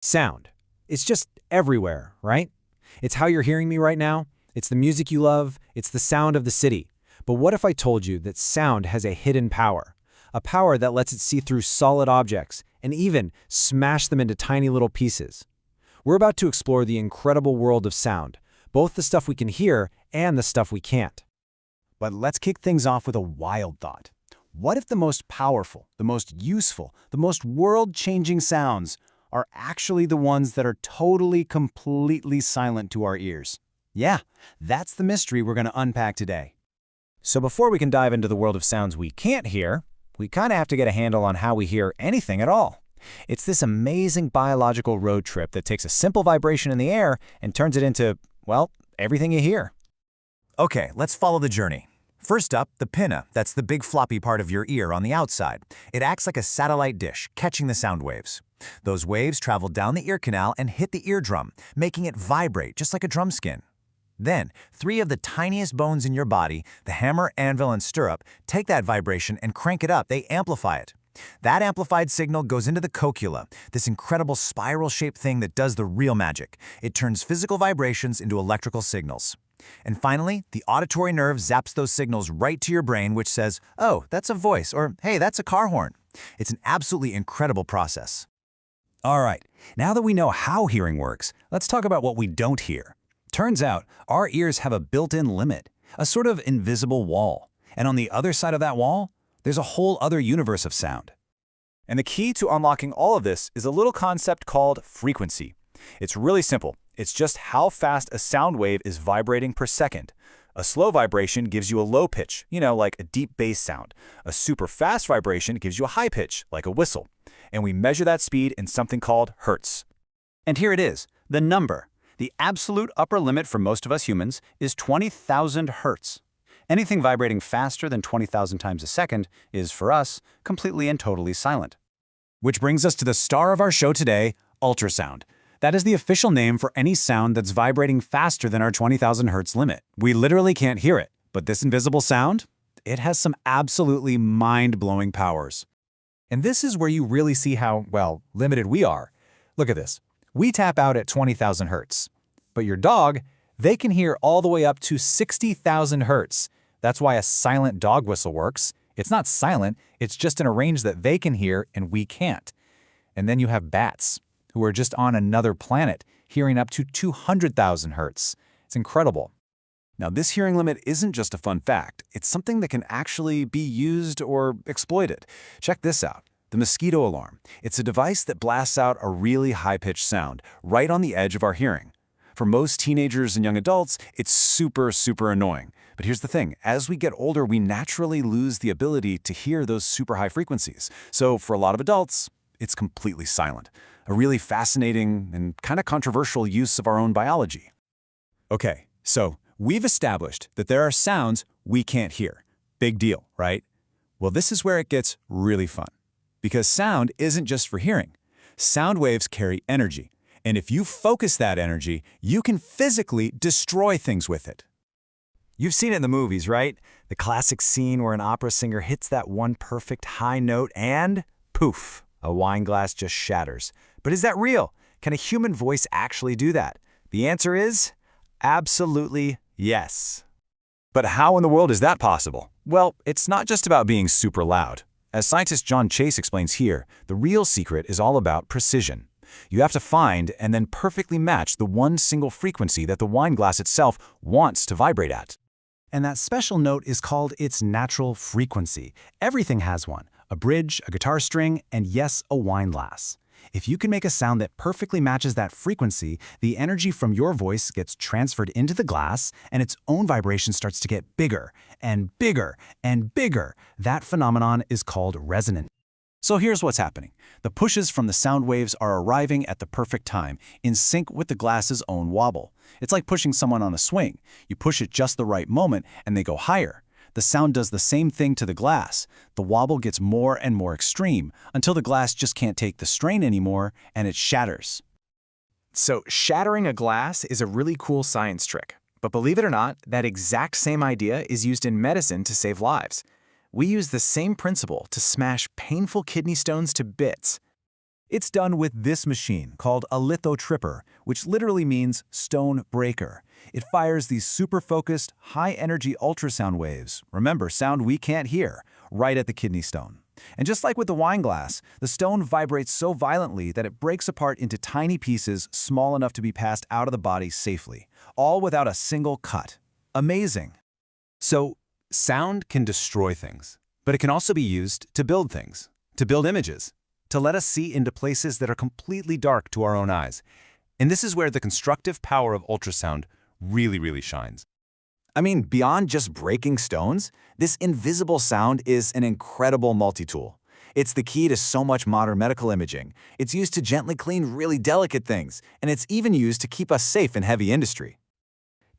Sound. It's just everywhere, right? It's how you're hearing me right now. It's the music you love. It's the sound of the city. But what if I told you that sound has a hidden power? A power that lets it see through solid objects and even smash them into tiny little pieces. We're about to explore the incredible world of sound, both the stuff we can hear and the stuff we can't. But let's kick things off with a wild thought. What if the most powerful, the most useful, the most world-changing sounds are actually the ones that are totally, completely silent to our ears? Yeah, that's the mystery we're going to unpack today. So before we can dive into the world of sounds we can't hear, we kind of have to get a handle on how we hear anything at all. It's this amazing biological road trip that takes a simple vibration in the air and turns it into, well, everything you hear. Okay, let's follow the journey. First up, the pinna, that's the big floppy part of your ear on the outside. It acts like a satellite dish, catching the sound waves. Those waves travel down the ear canal and hit the eardrum, making it vibrate just like a drum skin. Then, three of the tiniest bones in your body, the hammer, anvil, and stirrup, take that vibration and crank it up. They amplify it. That amplified signal goes into the cochlea, this incredible spiral-shaped thing that does the real magic. It turns physical vibrations into electrical signals. And finally, the auditory nerve zaps those signals right to your brain, which says, oh, that's a voice, or hey, that's a car horn. It's an absolutely incredible process. All right, now that we know how hearing works, let's talk about what we don't hear. Turns out, our ears have a built-in limit, a sort of invisible wall. And on the other side of that wall, there's a whole other universe of sound. And the key to unlocking all of this is a little concept called frequency. It's really simple. It's just how fast a sound wave is vibrating per second. A slow vibration gives you a low pitch, like a deep bass sound. A super fast vibration gives you a high pitch, like a whistle. And we measure that speed in something called hertz. And here it is, the number. The absolute upper limit for most of us humans is 20,000 hertz. Anything vibrating faster than 20,000 times a second is, for us, completely and totally silent. Which brings us to the star of our show today, ultrasound. That is the official name for any sound that's vibrating faster than our 20,000 hertz limit. We literally can't hear it, but this invisible sound, it has some absolutely mind-blowing powers. And this is where you really see how, well, limited we are. Look at this. We tap out at 20,000 hertz. But your dog, they can hear all the way up to 60,000 hertz. That's why a silent dog whistle works. It's not silent, it's just in a range that they can hear and we can't. And then you have bats, who are just on another planet, hearing up to 200,000 hertz. It's incredible. Now, this hearing limit isn't just a fun fact. It's something that can actually be used or exploited. Check this out. The mosquito alarm. It's a device that blasts out a really high-pitched sound right on the edge of our hearing. For most teenagers and young adults, it's super, super annoying. But here's the thing. As we get older, we naturally lose the ability to hear those super high frequencies. So for a lot of adults, it's completely silent. A really fascinating and kind of controversial use of our own biology. Okay, so we've established that there are sounds we can't hear. Big deal, right? Well, this is where it gets really fun. Because sound isn't just for hearing. Sound waves carry energy. And if you focus that energy, you can physically destroy things with it. You've seen it in the movies, right? The classic scene where an opera singer hits that one perfect high note and poof, a wine glass just shatters. But is that real? Can a human voice actually do that? The answer is absolutely yes. But how in the world is that possible? Well, it's not just about being super loud. As scientist John Chase explains here, the real secret is all about precision. You have to find and then perfectly match the one single frequency that the wine glass itself wants to vibrate at. And that special note is called its natural frequency. Everything has one, a bridge, a guitar string, and yes, a wine glass. If you can make a sound that perfectly matches that frequency, the energy from your voice gets transferred into the glass, and its own vibration starts to get bigger and bigger and bigger. That phenomenon is called resonance. So here's what's happening. The pushes from the sound waves are arriving at the perfect time, in sync with the glass's own wobble. It's like pushing someone on a swing. You push it just the right moment, and they go higher. The sound does the same thing to the glass. The wobble gets more and more extreme, until the glass just can't take the strain anymore, and it shatters. So shattering a glass is a really cool science trick. But believe it or not, that exact same idea is used in medicine to save lives. We use the same principle to smash painful kidney stones to bits. It's done with this machine called a lithotripper, which literally means stone breaker. It fires these super-focused, high-energy ultrasound waves, remember, sound we can't hear, right at the kidney stone. And just like with the wine glass, the stone vibrates so violently that it breaks apart into tiny pieces small enough to be passed out of the body safely, all without a single cut. Amazing. So, sound can destroy things, but it can also be used to build things, to build images, to let us see into places that are completely dark to our own eyes. And this is where the constructive power of ultrasound really shines. I mean, beyond just breaking stones, this invisible sound is an incredible multi-tool. It's the key to so much modern medical imaging. It's used to gently clean really delicate things, and it's even used to keep us safe in heavy industry.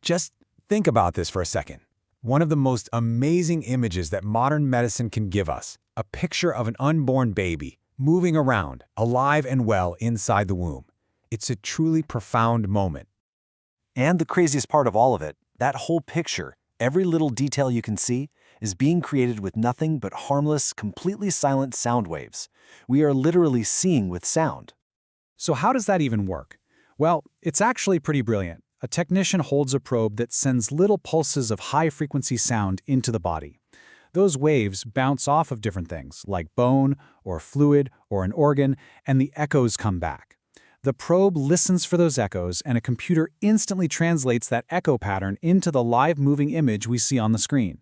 Just think about this for a second. One of the most amazing images that modern medicine can give us, a picture of an unborn baby moving around, alive and well inside the womb. It's a truly profound moment. And the craziest part of all of it, that whole picture, every little detail you can see, is being created with nothing but harmless, completely silent sound waves. We are literally seeing with sound. So how does that even work? Well, it's actually pretty brilliant. A technician holds a probe that sends little pulses of high-frequency sound into the body. Those waves bounce off of different things, like bone, or fluid, or an organ, and the echoes come back. The probe listens for those echoes, and a computer instantly translates that echo pattern into the live moving image we see on the screen.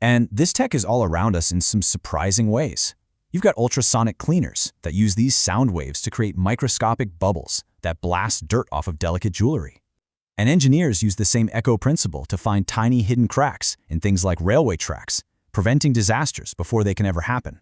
And this tech is all around us in some surprising ways. You've got ultrasonic cleaners that use these sound waves to create microscopic bubbles that blast dirt off of delicate jewelry. And engineers use the same echo principle to find tiny hidden cracks in things like railway tracks, preventing disasters before they can ever happen.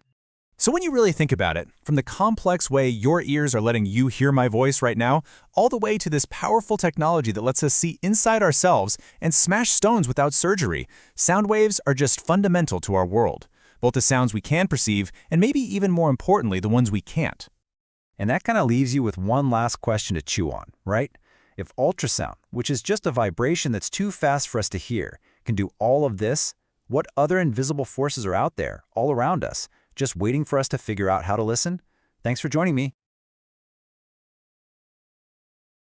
So when you really think about it, from the complex way your ears are letting you hear my voice right now, all the way to this powerful technology that lets us see inside ourselves and smash stones without surgery, sound waves are just fundamental to our world, both the sounds we can perceive and maybe even more importantly, the ones we can't. And that kind of leaves you with one last question to chew on, right? If ultrasound, which is just a vibration that's too fast for us to hear, can do all of this, what other invisible forces are out there, all around us, just waiting for us to figure out how to listen? Thanks for joining me.